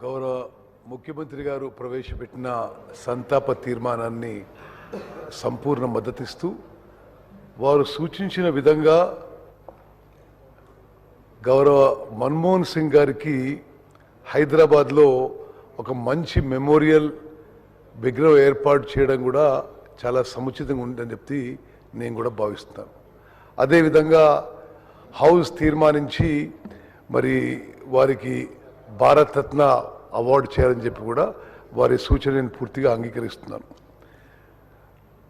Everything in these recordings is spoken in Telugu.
గౌరవ ముఖ్యమంత్రి గారు ప్రవేశపెట్టిన సంతాప తీర్మానాన్ని సంపూర్ణ మద్దతిస్తూ వారు సూచించిన విధంగా గౌరవ మన్మోహన్ సింగ్ గారికి హైదరాబాద్లో ఒక మంచి మెమోరియల్ విగ్రహం ఏర్పాటు చేయడం కూడా చాలా సముచితంగా ఉందని చెప్పి నేను కూడా భావిస్తున్నాను. అదేవిధంగా హౌస్ తీర్మానించి మరి వారికి భారతరత్న అవార్డు చేయాలని చెప్పి కూడా వారి సూచనను పూర్తిగా అంగీకరిస్తున్నాను.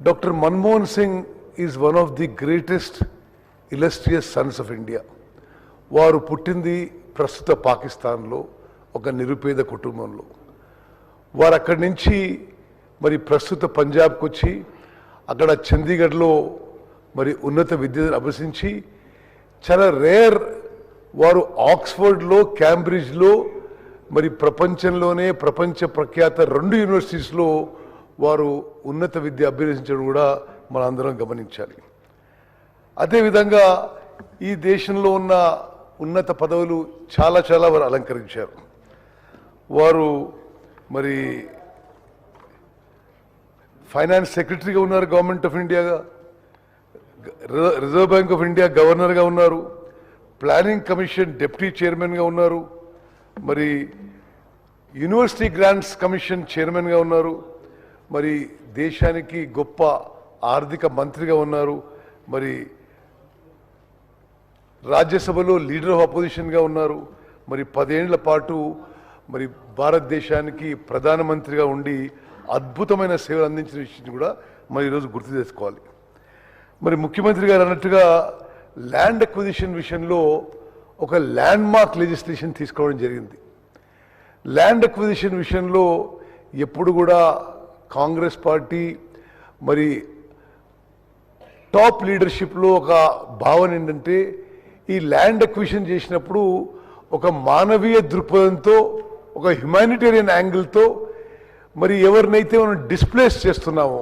Doctor Manmohan Singh is one of the greatest illustrious sons of India. వారు పుట్టింది ప్రస్తుత పాకిస్తాన్లో ఒక నిరుపేద కుటుంబంలో. వారు అక్కడి నుంచి మరి ప్రస్తుత పంజాబ్కి వచ్చి అక్కడ చండీగఢ్లో మరి ఉన్నత విద్యను అభ్యసించి చాలా రేర్ వారు ఆక్స్ఫర్డ్లో క్యాంబ్రిడ్జ్లో మరి ప్రపంచంలోనే ప్రపంచ ప్రఖ్యాత 2 యూనివర్సిటీస్లో వారు ఉన్నత విద్య అభ్యసించడం కూడా మనందరం గమనించాలి. అదేవిధంగా ఈ దేశంలో ఉన్న ఉన్నత పదవులు చాలా వారు అలంకరించారు. వారు మరి ఫైనాన్స్ సెక్రటరీగా ఉన్నారు గవర్నమెంట్ ఆఫ్ ఇండియాగా, రిజర్వ్ బ్యాంక్ ఆఫ్ ఇండియా గవర్నర్గా ఉన్నారు, ప్లానింగ్ కమిషన్ డిప్యూటీ చైర్మన్గా ఉన్నారు, మరి యూనివర్సిటీ గ్రాంట్స్ కమిషన్ చైర్మన్గా ఉన్నారు, మరి దేశానికి గొప్ప ఆర్థిక మంత్రిగా ఉన్నారు, మరి రాజ్యసభలో లీడర్ ఆఫ్ అపోజిషన్గా ఉన్నారు, మరి 10 ఏళ్ల పాటు మరి భారతదేశానికి ప్రధానమంత్రిగా ఉండి అద్భుతమైన సేవలు అందించిన విషయం కూడా మరి ఈరోజు గుర్తు చేసుకోవాలి. మరి ముఖ్యమంత్రి గారు అన్నట్టుగా ల్యాండ్ అక్విజిషన్ విషయంలో ఒక ల్యాండ్ మార్క్ లెజిస్లేషన్ తీసుకోవడం జరిగింది. ల్యాండ్ అక్విజిషన్ విషయంలో ఎప్పుడు కూడా కాంగ్రెస్ పార్టీ మరి టాప్ లీడర్షిప్లో ఒక భావన ఏంటంటే ఈ ల్యాండ్ అక్విజిషన్ చేసినప్పుడు ఒక మానవీయ దృక్పథంతో ఒక హ్యుమానిటేరియన్ యాంగిల్తో మరి ఎవరినైతే మనం డిస్ప్లేస్ చేస్తున్నామో,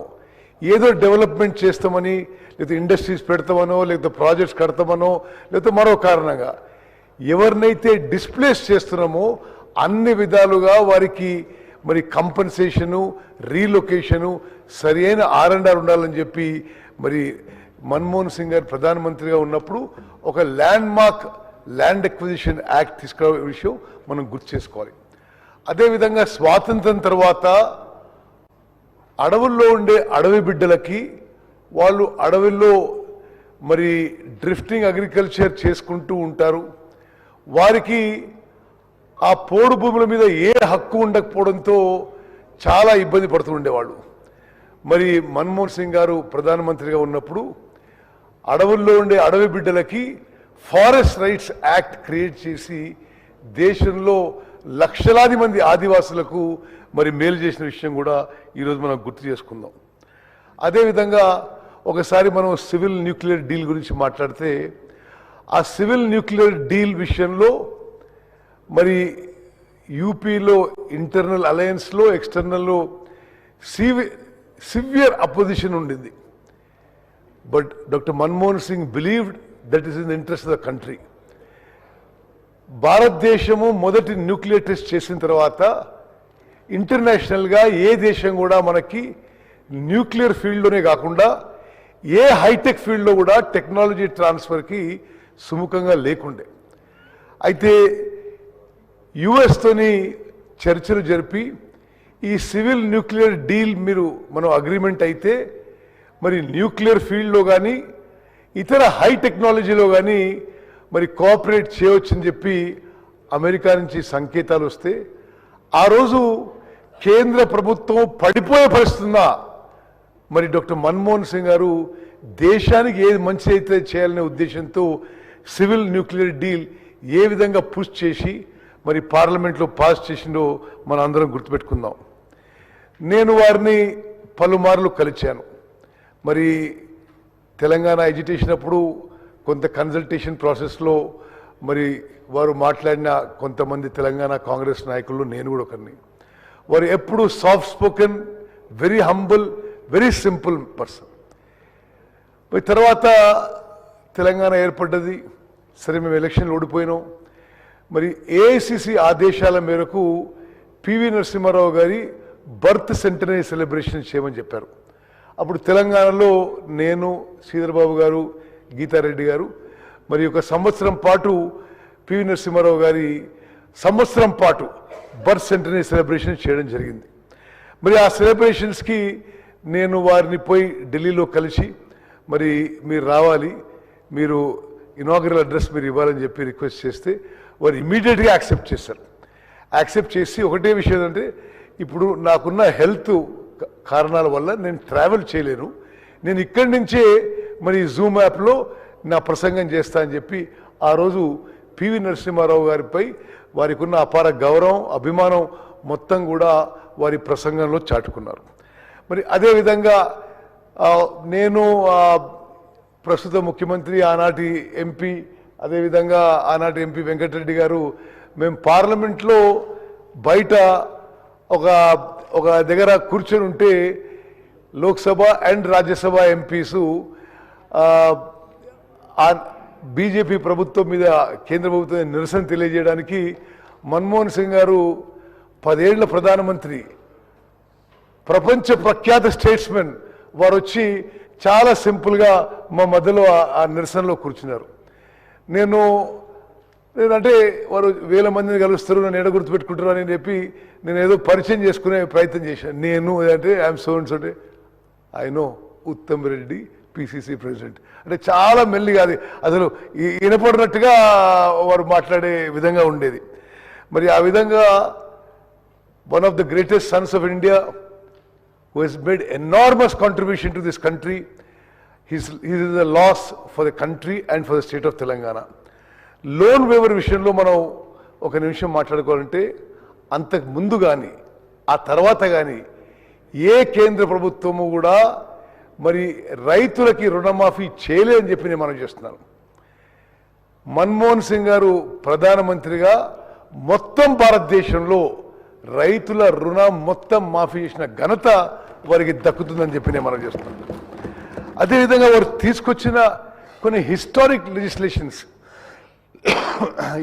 ఏదో డెవలప్మెంట్ చేస్తామని లేకపోతే ఇండస్ట్రీస్ పెడతామనో లేకపోతే ప్రాజెక్ట్స్ కడతామనో లేకపోతే మరో కారణంగా ఎవరినైతే డిస్ప్లేస్ చేస్తున్నామో అన్ని విధాలుగా వారికి మరి కంపెన్సేషను, రీలొకేషను, సరి అయిన R&R ఉండాలని చెప్పి మరి మన్మోహన్ సింగ్ గారు ప్రధానమంత్రిగా ఉన్నప్పుడు ఒక ల్యాండ్ అక్విజిషన్ యాక్ట్ తీసుకునే విషయం మనం గుర్తు చేసుకోవాలి. అదేవిధంగా స్వాతంత్రం తర్వాత అడవుల్లో ఉండే అడవి బిడ్డలకి వాళ్ళు అడవుల్లో మరి డ్రిఫ్టింగ్ అగ్రికల్చర్ చేసుకుంటూ ఉంటారు. వారికి ఆ పోడు భూముల మీద ఏ హక్కు ఉండకపోవడంతో చాలా ఇబ్బంది పడుతూ ఉండేవాళ్ళు. మరి మన్మోహన్ సింగ్ గారు ప్రధానమంత్రిగా ఉన్నప్పుడు అడవుల్లో ఉండే అడవి బిడ్డలకి ఫారెస్ట్ రైట్స్ యాక్ట్ క్రియేట్ చేసి దేశంలో లక్షలాది మంది ఆదివాసులకు మరి మేలు చేసిన విషయం కూడా ఈరోజు మనం గుర్తు చేసుకుందాం. అదేవిధంగా ఒకసారి మనం సివిల్ న్యూక్లియర్ డీల్ గురించి మాట్లాడితే ఆ సివిల్ న్యూక్లియర్ డీల్ విషయంలో మరి యూపీలో ఇంటర్నల్ అలయన్స్లో ఎక్స్టర్నల్లో సివియర్ అపోజిషన్ ఉండింది. But doctor Manmohan Singh believed that is in the interest of the country. భారతదేశము మొదటి న్యూక్లియర్ టెస్ట్ చేసిన తర్వాత ఇంటర్నేషనల్గా ఏ దేశం కూడా మనకి న్యూక్లియర్ ఫీల్డ్లోనే కాకుండా ఏ హైటెక్ ఫీల్డ్లో కూడా టెక్నాలజీ ట్రాన్స్ఫర్కి సుముఖంగా లేకుండే. అయితే యుఎస్తోని చర్చలు జరిపి ఈ సివిల్ న్యూక్లియర్ డీల్ మనం అగ్రిమెంట్ అయితే మరి న్యూక్లియర్ ఫీల్డ్లో కానీ ఇతర హై టెక్నాలజీలో కానీ మరి కోఆపరేట్ చేయవచ్చని చెప్పి అమెరికా నుంచి సంకేతాలు వస్తే ఆ రోజు కేంద్ర ప్రభుత్వం పడిపోయే పరిస్థితుందా మరి డాక్టర్ మన్మోహన్ సింగ్ గారు దేశానికి ఏది మంచి అయితే చేయాలనే ఉద్దేశంతో సివిల్ న్యూక్లియర్ డీల్ ఏ విధంగా పుష్ చేసి మరి పార్లమెంట్లో పాస్ చేసిందో మనం అందరం గుర్తుపెట్టుకుందాం. నేను వారిని పలుమార్లు కలిశాను. మరి తెలంగాణ ఎడ్యుకేషన్ అప్పుడు కొంత కన్సల్టేషన్ ప్రాసెస్లో మరి వారు మాట్లాడిన కొంతమంది తెలంగాణ కాంగ్రెస్ నాయకులు నేను కూడా ఒకరిని. వారు ఎప్పుడు soft spoken, very humble, very simple person. మరి తర్వాత తెలంగాణ ఏర్పడ్డది. సరే, మేము ఎలక్షన్లు ఓడిపోయినాం. మరి ఏఐసిసి ఆదేశాల మేరకు పివి నరసింహారావు గారి బర్త్ సెంటనరీ సెలబ్రేషన్ చేయమని చెప్పారు. అప్పుడు తెలంగాణలో నేను, శ్రీధర్బాబు గారు, గీతారెడ్డి గారు మరి ఒక సంవత్సరం పాటు పివి నరసింహారావు గారి సంవత్సరం పాటు బర్త్ సెంటనరీ సెలబ్రేషన్ చేయడం జరిగింది. మరి ఆ సెలబ్రేషన్స్కి నేను వారిని పోయి ఢిల్లీలో కలిసి మరి మీరు రావాలి, మీరు ఇనాగరల్ అడ్రస్ మీరు ఇవ్వాలని చెప్పి రిక్వెస్ట్ చేస్తే వారు ఇమ్మీడియట్గా యాక్సెప్ట్ చేశారు. యాక్సెప్ట్ చేసి ఒకటే విషయం అంటే ఇప్పుడు నాకున్న హెల్త్ కారణాల వల్ల నేను ట్రావెల్ చేయలేను, నేను ఇక్కడి నుంచే మరి జూమ్ యాప్లో నా ప్రసంగం చేస్తా అని చెప్పి ఆ రోజు పివి నరసింహారావు గారిపై వారికి ఉన్న అపార గౌరవం, అభిమానం మొత్తం కూడా వారి ప్రసంగంలో చాటుకున్నారు. మరి అదేవిధంగా నేను ప్రస్తుత ముఖ్యమంత్రి, ఆనాటి ఎంపీ, అదేవిధంగా ఆనాటి ఎంపీ వెంకటరెడ్డి గారు మేము పార్లమెంట్లో బయట ఒక దగ్గర కూర్చొని ఉంటే లోక్సభ అండ్ రాజ్యసభ ఎంపీసు బీజేపీ ప్రభుత్వం మీద, కేంద్ర ప్రభుత్వం నిరసన తెలియజేయడానికి మన్మోహన్ సింగ్ గారు 10 ఏళ్ల ప్రధానమంత్రి, ప్రపంచ ప్రఖ్యాత స్టేట్స్మెన్ వారు వచ్చి చాలా సింపుల్గా మా మధ్యలో ఆ నిరసనలో కూర్చున్నారు. నేనంటే వారు 1000 మందిని కలుస్తారు, నన్ను ఎడ గుర్తుపెట్టుకుంటారు అని చెప్పి నేను ఏదో పరిచయం చేసుకునే ప్రయత్నం చేశాను. నేను అంటే ఐఎమ్ సో అండ్ సో అంటే I know Uttam Reddy PCC president అంటే చాలా మెల్లిగా అది అసలు వినపడినట్టుగా వారు మాట్లాడే విధంగా ఉండేది. మరి ఆ విధంగా one of the greatest Sons of India who has made enormous contribution to this country. He is a loss for the country and for the state of Telangana. Loan waiver విషయంలో మనం ఒక నిమిషం మాట్లాడుకోవాలంటే అంతకు ముందు కానీ ఆ తర్వాత కానీ ఏ కేంద్ర ప్రభుత్వము కూడా మరి రైతులకి రుణమాఫీ చేయలేదని చెప్పి నేను మనం చేస్తున్నాను. మన్మోహన్ సింగ్ గారు ప్రధానమంత్రిగా మొత్తం భారతదేశంలో రైతుల రుణం మొత్తం మాఫీ చేసిన ఘనత వారికి దక్కుతుందని చెప్పి నేను మనం చేస్తున్నాను. అదేవిధంగా వారు తీసుకొచ్చిన కొన్ని హిస్టారిక్ లెజిస్లేషన్స్,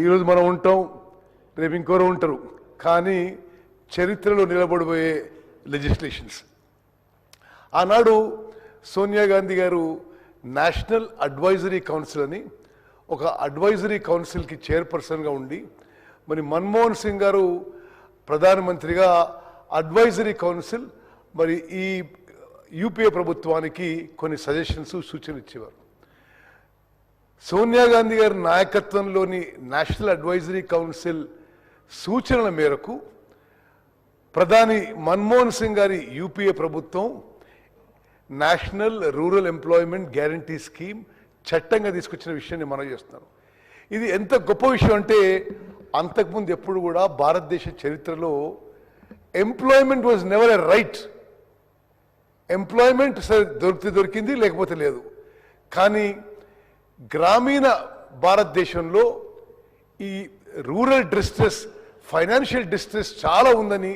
ఈరోజు మనం ఉంటాం, రేపు ఇంకోరు ఉంటారు, కానీ చరిత్రలో నిలబడిపోయే లెజిస్లేషన్స్. ఆనాడు సోనియా గాంధీ గారు నేషనల్ అడ్వైజరీ కౌన్సిల్ అని ఒక అడ్వైజరీ కౌన్సిల్కి చైర్పర్సన్గా ఉండి, మరి మన్మోహన్ సింగ్ గారు ప్రధానమంత్రిగా అడ్వైజరీ కౌన్సిల్ మరి ఈ యూపీఏ ప్రభుత్వానికి కొన్ని సజెషన్స్, సూచనలు ఇచ్చేవారు. సోనియా గాంధీ గారి నాయకత్వంలోని నేషనల్ అడ్వైజరీ కౌన్సిల్ సూచనల మేరకు ప్రధాని మన్మోహన్ సింగ్ గారి యూపీఏ ప్రభుత్వం national rural employment guarantee scheme చట్టంగా తీసుకొచ్చిన విషయాన్ని మనం చేస్తున్నాం. ఇది ఎంత గొప్ప విషయం అంటే అంతకుముందు ఎప్పుడు కూడా భారతదేశ చరిత్రలో employment was never a right. Employment సరే దొరికింది, లేకపోతే లేదు. కానీ గ్రామీణ భారతదేశంలో ఈ రూరల్ డిస్ట్రెస్, ఫైనాన్షియల్ డిస్ట్రెస్ చాలా ఉందని,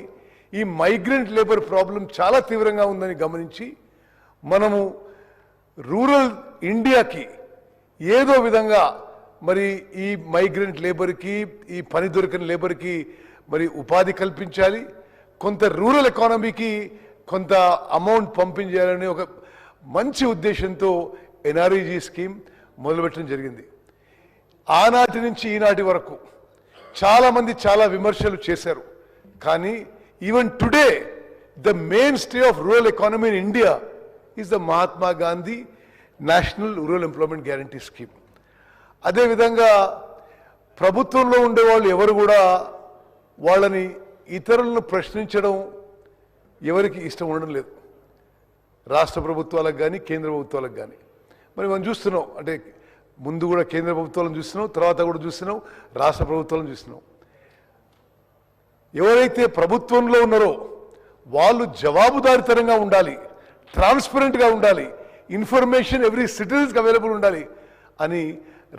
ఈ మైగ్రెంట్ లేబర్ ప్రాబ్లం చాలా తీవ్రంగా ఉందని గమనించి మనము రూరల్ ఇండియాకి ఏదో విధంగా మరి ఈ మైగ్రెంట్ లేబర్కి, ఈ పని దొరికిన లేబర్కి మరి ఉపాధి కల్పించాలి, కొంత రూరల్ ఎకానమీకి కొంత అమౌంట్ పంపించాలని ఒక మంచి ఉద్దేశంతో ఎన్ఆర్ఈజీ స్కీమ్ మొదలుపెట్టడం జరిగింది. ఆనాటి నుంచి ఈనాటి వరకు చాలామంది చాలా విమర్శలు చేశారు. కానీ even today the main stay of rural economy in India is the Mahatma Gandhi national rural employment guarantee scheme. అదేవిధంగా ప్రభుత్వంలో ఉండేవాళ్ళు ఎవరు కూడా వాళ్ళని ఇతరులను ప్రశ్నించడం ఎవరికి ఇష్టం ఉండడం లేదు, రాష్ట్ర ప్రభుత్వాలకు కానీ కేంద్ర ప్రభుత్వాలకు కానీ. మరి మనం చూస్తున్నాం, అంటే ముందు కూడా కేంద్ర ప్రభుత్వాలను చూస్తున్నాం, తర్వాత కూడా చూస్తున్నాం, రాష్ట్ర ప్రభుత్వాలను చూస్తున్నాం. ఎవరైతే ప్రభుత్వంలో ఉన్నారో వాళ్ళు జవాబుదారితనంగా ఉండాలి, ట్రాన్స్పరెంట్గా ఉండాలి, ఇన్ఫర్మేషన్ ఎవ్రీ సిటిజన్స్కి అవైలబుల్ ఉండాలి అని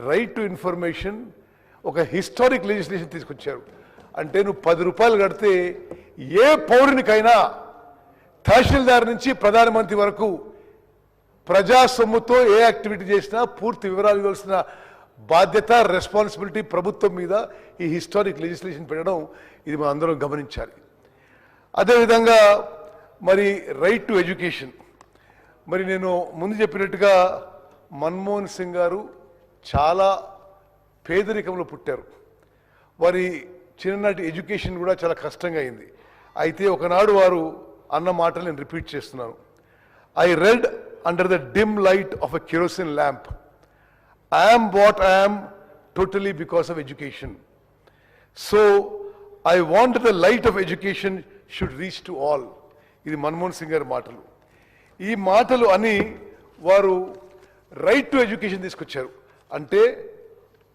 రైట్ టు ఇన్ఫర్మేషన్ ఒక హిస్టారిక్ లెజిస్లేషన్ తీసుకొచ్చారు. అంటే నువ్వు 10 రూపాయలు కడితే ఏ పౌరునికైనా తహసీల్దార్ నుంచి ప్రధానమంత్రి వరకు ప్రజా సొమ్ముతో ఏ యాక్టివిటీ చేసినా పూర్తి వివరాలు ఇవ్వాల్సిన బాధ్యత, రెస్పాన్సిబిలిటీ ప్రభుత్వం మీద ఈ హిస్టారిక్ లెజిస్లేషన్ పెట్టడం ఇది మనం అందరం గమనించాలి. అదేవిధంగా మరి రైట్ టు ఎడ్యుకేషన్, మరి నేను ముందు చెప్పినట్టుగా మన్మోహన్ సింగ్ గారు చాలా పేదరికంలో పుట్టారు. వారి చిన్ననాటి ఎడ్యుకేషన్ కూడా చాలా కష్టంగా అయింది. అయితే ఒకనాడు వారు అన్న మాటలు నేను రిపీట్ చేస్తున్నాను. I read under the dim light of a kerosene lamp, I am what I am totally because of education. So I want the light of education should reach to all. ఇది మన్మోహన్ సింగ్ గారి మాటలు. ఈ మాటలు అని వారు రైట్ టు ఎడ్యుకేషన్ తీసుకొచ్చారు. అంటే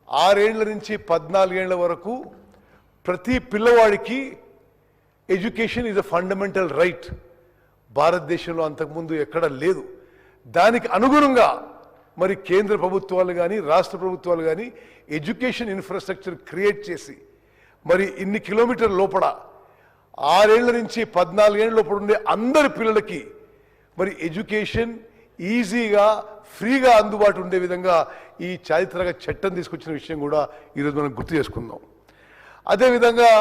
6 ఏళ్ల నుంచి 14 ఏళ్ల వరకు ప్రతి పిల్లవాడికి education is a fundamental right. భారతదేశంలో అంతకుముందు ఎక్కడ లేదు. దానికి అనుగుణంగా మరి కేంద్ర ప్రభుత్వాలు కానీ రాష్ట్ర ప్రభుత్వాలు కానీ ఎడ్యుకేషన్ ఇన్ఫ్రాస్ట్రక్చర్ క్రియేట్ చేసి మరి ఇన్ని కిలోమీటర్ల లోపల 6 ఏళ్ల నుంచి 14 ఏళ్ల లోపల ఉండే అందరి పిల్లలకి మరి ఎడ్యుకేషన్ ఈజీగా ఫ్రీగా అందుబాటు ఉండే విధంగా ఈ చారిత్రక చట్టం తీసుకొచ్చిన విషయం కూడా ఈరోజు మనం గుర్తు చేసుకుందాం. అదేవిధంగా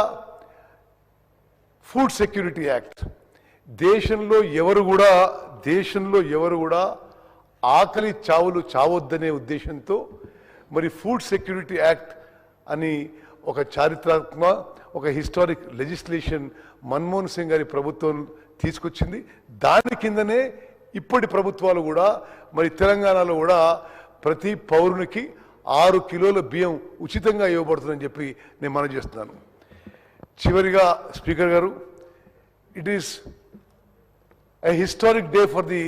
ఫుడ్ సెక్యూరిటీ యాక్ట్, దేశంలో ఎవరు కూడా ఆకలి చావులు చావొద్దనే ఉద్దేశంతో మరి ఫుడ్ సెక్యూరిటీ యాక్ట్ అని ఒక చారిత్రాత్మక ఒక హిస్టారిక్ లెజిస్లేషన్ మన్మోహన్ సింగ్ గారి ప్రభుత్వం తీసుకొచ్చింది. దాని కిందనే ఇప్పటి ప్రభుత్వాలు కూడా మరి తెలంగాణలో కూడా ప్రతి పౌరునికి 6 కిలోల బియ్యం ఉచితంగా ఇవ్వబడుతుందని చెప్పి నేను మనవి చేస్తున్నాను. చివరిగా స్పీకర్ గారు, it is a historic day for the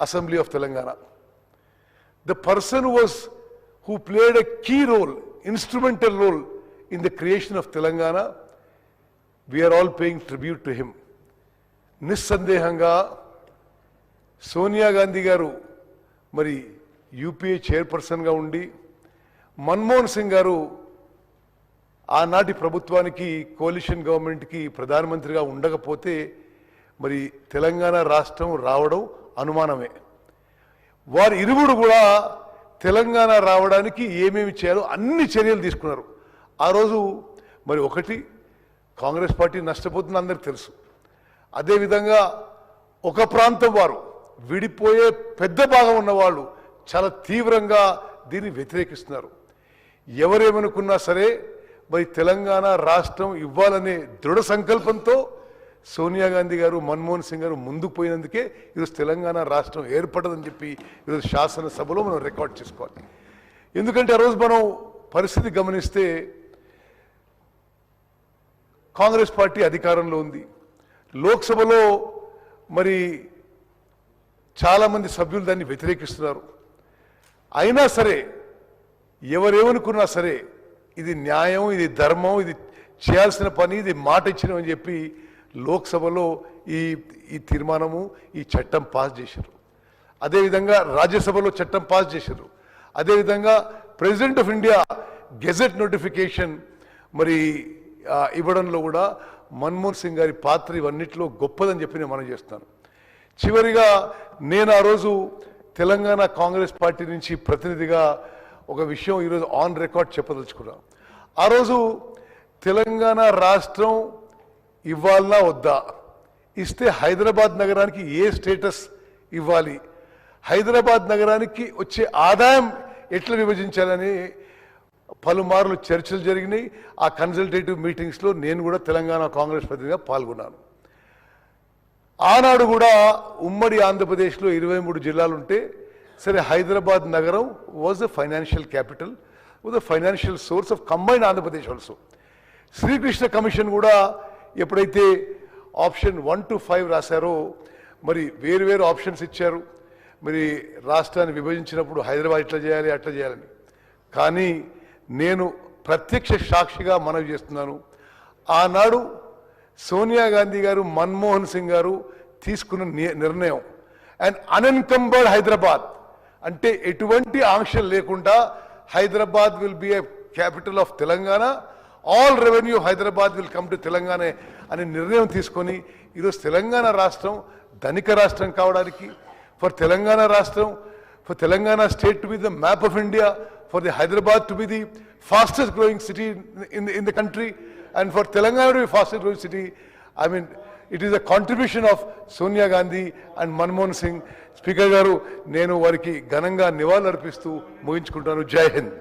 assembly of Telangana. The person who played a key role, instrumental role in the creation of Telangana, we are all paying tribute to him. నిస్సందేహంగా సోనియా గాంధీ గారు మరి యూపీఏ చైర్పర్సన్గా ఉండి, మన్మోహన్ సింగ్ గారు ఆనాటి ప్రభుత్వానికి కోalition గవర్నమెంట్కి ప్రధానమంత్రిగా ఉండకపోతే మరి తెలంగాణ రాష్ట్రం రావడం అనుమానమే. వారు ఇరువురు కూడా తెలంగాణ రావడానికి ఏమేమి చేయాలో అన్ని చర్యలు తీసుకున్నారు. ఆ రోజు మరి ఒకటి, కాంగ్రెస్ పార్టీ నష్టపోతుంది అందరికి తెలుసు. అదేవిధంగా ఒక ప్రాంతం వారు విడిపోయే పెద్ద భాగం ఉన్నవాళ్ళు చాలా తీవ్రంగా దీన్ని వ్యతిరేకిస్తున్నారు. ఎవరేమనుకున్నా సరే మరి తెలంగాణ రాష్ట్రం ఇవ్వాలనే దృఢ సంకల్పంతో సోనియా గాంధీ గారు మన్మోహన్ సింగ్ గారు ముందుకు పోయినందుకే ఈరోజు తెలంగాణ రాష్ట్రం ఏర్పడదని చెప్పి ఈరోజు శాసనసభలో మనం రికార్డ్ చేసుకోవాలి. ఎందుకంటే ఆ రోజు మనం పరిస్థితి గమనిస్తే కాంగ్రెస్ పార్టీ అధికారంలో ఉంది. లోక్సభలో మరి చాలామంది సభ్యులు దాన్ని వ్యతిరేకిస్తున్నారు. అయినా సరే ఎవరేమనుకున్నా సరే ఇది న్యాయం, ఇది ధర్మం, ఇది చేయాల్సిన పని, ఇది మాట ఇచ్చినామని చెప్పి లోక్సభలో ఈ తీర్మానము, ఈ చట్టం పాస్ చేశారు. అదేవిధంగా రాజ్యసభలో చట్టం పాస్ చేశారు. అదేవిధంగా president of India gazette notification మరి ఇవ్వడంలో కూడా మన్మోహన్ సింగ్ గారి పాత్ర ఇవన్నిటిలో గొప్పదని చెప్పి నేను మనం చేస్తాను. చివరిగా నేను ఆ రోజు తెలంగాణ కాంగ్రెస్ పార్టీ నుంచి ప్రతినిధిగా ఒక విషయం ఈరోజు ఆన్ రికార్డ్ చెప్పదలుచుకున్నా. ఆ రోజు తెలంగాణ రాష్ట్రం ఇవ్వాలనా వద్దా, ఇస్తే హైదరాబాద్ నగరానికి ఏ స్టేటస్ ఇవ్వాలి, హైదరాబాద్ నగరానికి వచ్చే ఆదాయం ఎట్లా విభజించాలని పలుమార్లు చర్చలు జరిగినాయి. ఆ కన్సల్టేటివ్ మీటింగ్స్లో నేను కూడా తెలంగాణ కాంగ్రెస్ ప్రతినిధిగా పాల్గొన్నాను. ఆనాడు కూడా ఉమ్మడి ఆంధ్రప్రదేశ్లో 23 జిల్లాలు ఉంటే సరే హైదరాబాద్ నగరం was the financial capital, was the financial source of combined Andhra Pradesh also. Srikrishna commission కూడా ఎప్పుడైతే ఆప్షన్ 1 to 5 రాశారో మరి వేరు ఆప్షన్స్ ఇచ్చారు. మరి రాష్ట్రాన్ని విభజించినప్పుడు హైదరాబాద్ ఇట్లా చేయాలి అట్లా చేయాలని. కానీ నేను ప్రత్యక్ష సాక్షిగా మనవి చేస్తున్నాను, ఆనాడు సోనియా గాంధీ గారు మన్మోహన్ సింగ్ గారు తీసుకున్న నిర్ణయం అండ్ అన్ఎన్కంబర్డ్ హైదరాబాద్ అంటే ఎటువంటి ఆంక్షలు లేకుండా Hyderabad will be A capital of Telangana, all revenue Hyderabad will come to Telangana అనే నిర్ణయం తీసుకొని ఈరోజు తెలంగాణ రాష్ట్రం ధనిక రాష్ట్రం కావడానికి, ఫర్ తెలంగాణ రాష్ట్రం, for Telangana state to be the map of India, for the Hyderabad to be the fastest growing city in the country, and for Telangana to be fastest growing city, I mean it is a contribution of Sonia Gandhi and Manmohan Singh. Speaker గారు, నేను వారికి ఘనంగా నివాళులర్పిస్తూ ముగించుకుంటాను. జై హింద్.